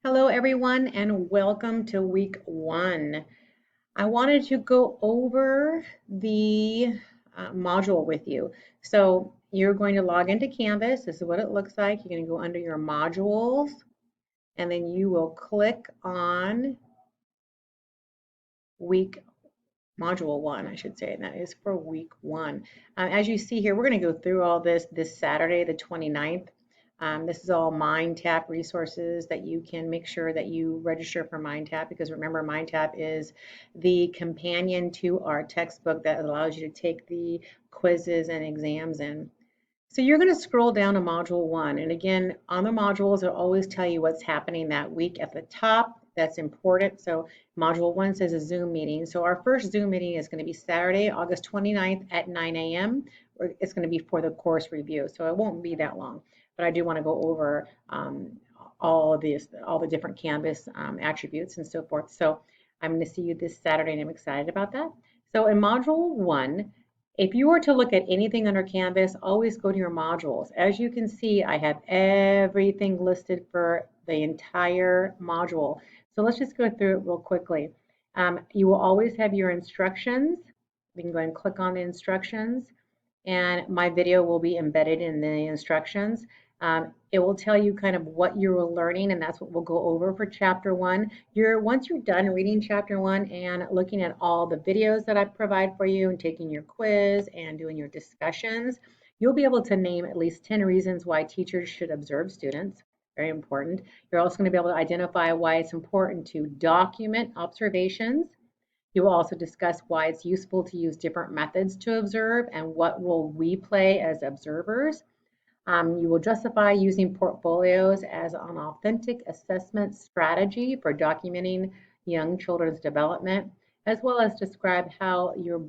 Hello, everyone, and welcome to week one. I wanted to go over the module with you. So you're going to log into Canvas. This is what it looks like. You're going to go under your modules, and then you will click on week module one, I should say, and that is for week one. As you see here, we're going to go through all this Saturday, the 29th. This is all MindTap resources that you can make sure that you register for MindTap, because remember, MindTap is the companion to our textbook that allows you to take the quizzes and exams in. So you're going to scroll down to module one. And again, on the modules, it'll always tell you what's happening that week at the top. That's important. So module one says a Zoom meeting. So our first Zoom meeting is going to be Saturday, August 29th at 9 a.m. It's going to be for the course review. So it won't be that long. But I do want to go over all the different Canvas attributes and so forth. So I'm going to see you this Saturday, and I'm excited about that. So in module one, if you were to look at anything under Canvas, always go to your modules. As you can see, I have everything listed for the entire module. So let's just go through it real quickly. You will always have your instructions. We can go ahead and click on the instructions, and my video will be embedded in the instructions. It will tell you kind of what you're learning, and that's what we'll go over for chapter one. Once you're done reading chapter one and looking at all the videos that I provide for you and taking your quiz and doing your discussions, you'll be able to name at least 10 reasons why teachers should observe students. Very important. You're also going to be able to identify why it's important to document observations. You will also discuss why it's useful to use different methods to observe and what role we play as observers. You will justify using portfolios as an authentic assessment strategy for documenting young children's development, as well as describe how your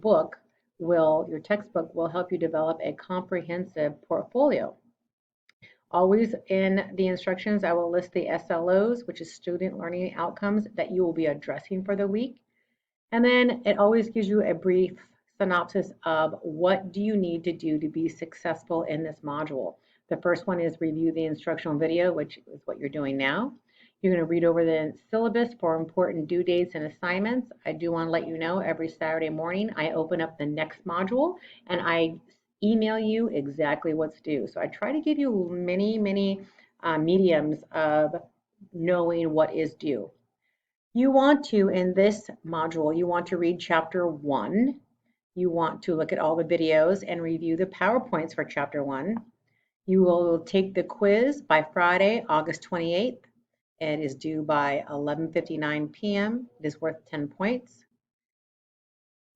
textbook will help you develop a comprehensive portfolio. Always in the instructions, I will list the SLOs, which is student learning outcomes, that you will be addressing for the week. And then it always gives you a brief synopsis of what do you need to do to be successful in this module. The first one is review the instructional video, which is what you're doing now. You're going to read over the syllabus for important due dates and assignments. I do want to let you know every Saturday morning I open up the next module and I email you exactly what's due. So I try to give you many mediums of knowing what is due. You want to, in this module, you want to read chapter one. You want to look at all the videos and review the PowerPoints for chapter one. You will take the quiz by Friday, August 28th. It is due by 11:59 p.m. It is worth 10 points.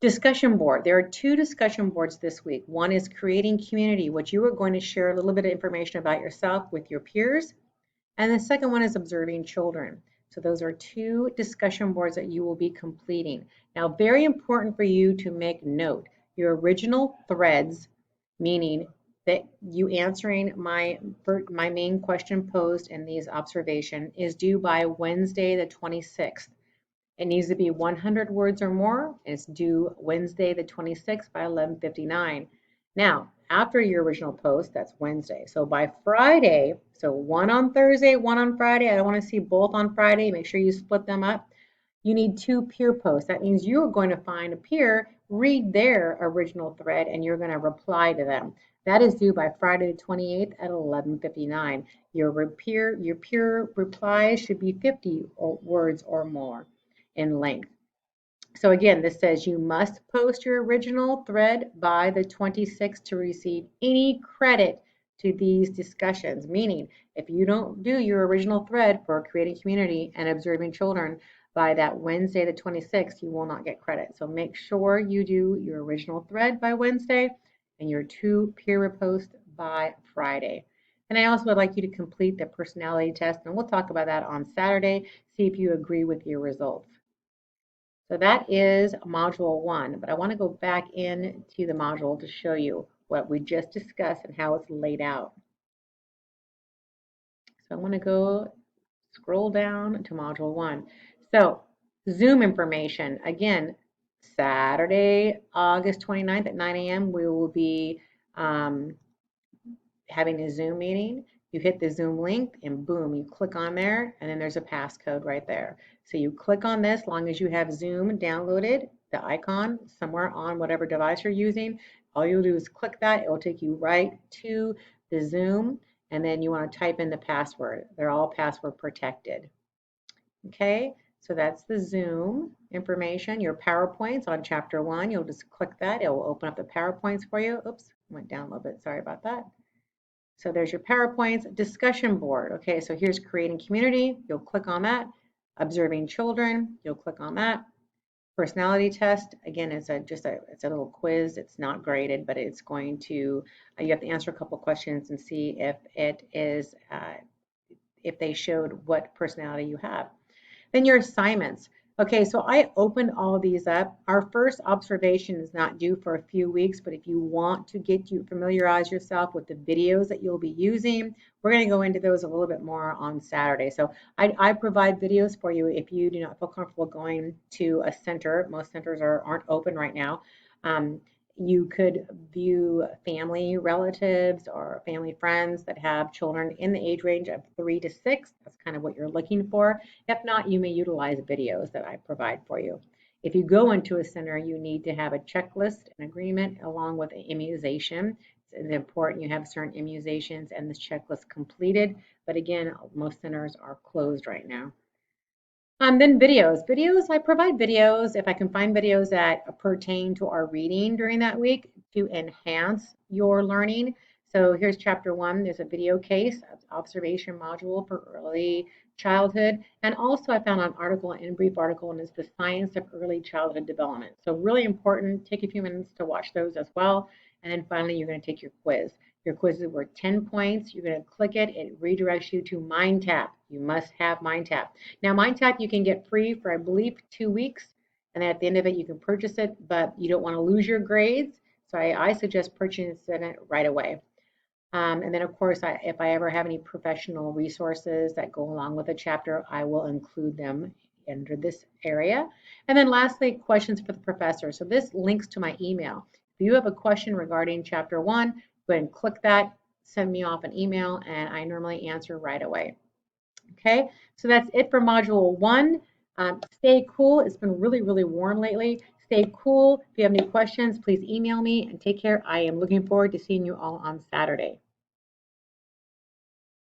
Discussion board. There are two discussion boards this week. One is creating community, which you are going to share a little bit of information about yourself with your peers. And the second one is observing children. So those are two discussion boards that you will be completing. Now, very important for you to make note, your original threads, meaning that you answering my main question posed in these observation, is due by Wednesday the 26th. It needs to be 100 words or more. It's due Wednesday the 26th by 11:59. Now, after your original post, that's Wednesday. So by Friday, so one on Thursday, one on Friday. I don't want to see both on Friday. Make sure you split them up. You need two peer posts. That means you're going to find a peer, read their original thread, and you're going to reply to them. That is due by Friday the 28th at 11:59. Your peer reply should be 50 words or more in length. So again, this says you must post your original thread by the 26th to receive any credit to these discussions. Meaning, if you don't do your original thread for creating community and observing children by that Wednesday, the 26th, you will not get credit. So make sure you do your original thread by Wednesday and your two peer reposts by Friday. And I also would like you to complete the personality test, and we'll talk about that on Saturday, see if you agree with your results. So that is module one, but I want to go back into the module to show you what we just discussed and how it's laid out. So I'm going to go scroll down to module one. So Zoom information, again, Saturday, August 29th at 9 a.m. we will be having a Zoom meeting. You hit the Zoom link and boom, you click on there and then there's a passcode right there. So you click on this, long as you have Zoom downloaded, the icon somewhere on whatever device you're using, all you'll do is click that. It will take you right to the Zoom and then you want to type in the password. They're all password protected. Okay, so that's the Zoom information. Your PowerPoints on chapter 1, you'll just click that. It will open up the PowerPoints for you. Oops, went down a little bit. Sorry about that. So there's your PowerPoints discussion board. Okay, so here's creating community. You'll click on that. Observing children. You'll click on that. Personality test. Again, it's a little quiz. It's not graded, but it's going to you have to answer a couple questions and see if it is if they showed what personality you have. Then your assignments. Okay, so I opened all of these up. Our first observation is not due for a few weeks, but if you want to get you familiarize yourself with the videos that you'll be using, we're going to go into those a little bit more on Saturday. So I provide videos for you if you do not feel comfortable going to a center. Most centers aren't open right now. You could view family relatives or family friends that have children in the age range of 3 to 6. That's kind of what you're looking for. If not, you may utilize videos that I provide for you. If you go into a center, you need to have a checklist, an agreement, along with an immunization. It's important you have certain immunizations and this checklist completed. But again, most centers are closed right now. Then videos. Videos, I provide videos if I can find videos that pertain to our reading during that week to enhance your learning. So here's chapter 1. There's a video case, observation module for early childhood. And also I found an article, an in-brief article, and it's the science of early childhood development. So really important. Take a few minutes to watch those as well. And then finally, you're going to take your quiz. Your quiz is worth 10 points. You're going to click it. It redirects you to MindTap. You must have MindTap. Now, MindTap you can get free for, I believe, 2 weeks. And then at the end of it, you can purchase it, but you don't want to lose your grades. So I suggest purchasing it right away. And then, of course, if I ever have any professional resources that go along with a chapter, I will include them under this area. And then lastly, questions for the professor. So this links to my email. If you have a question regarding chapter 1, go ahead and click that, send me off an email, and I normally answer right away. Okay, so that's it for module 1. Stay cool. It's been really, really warm lately. Stay cool. If you have any questions, please email me and take care. I am looking forward to seeing you all on Saturday.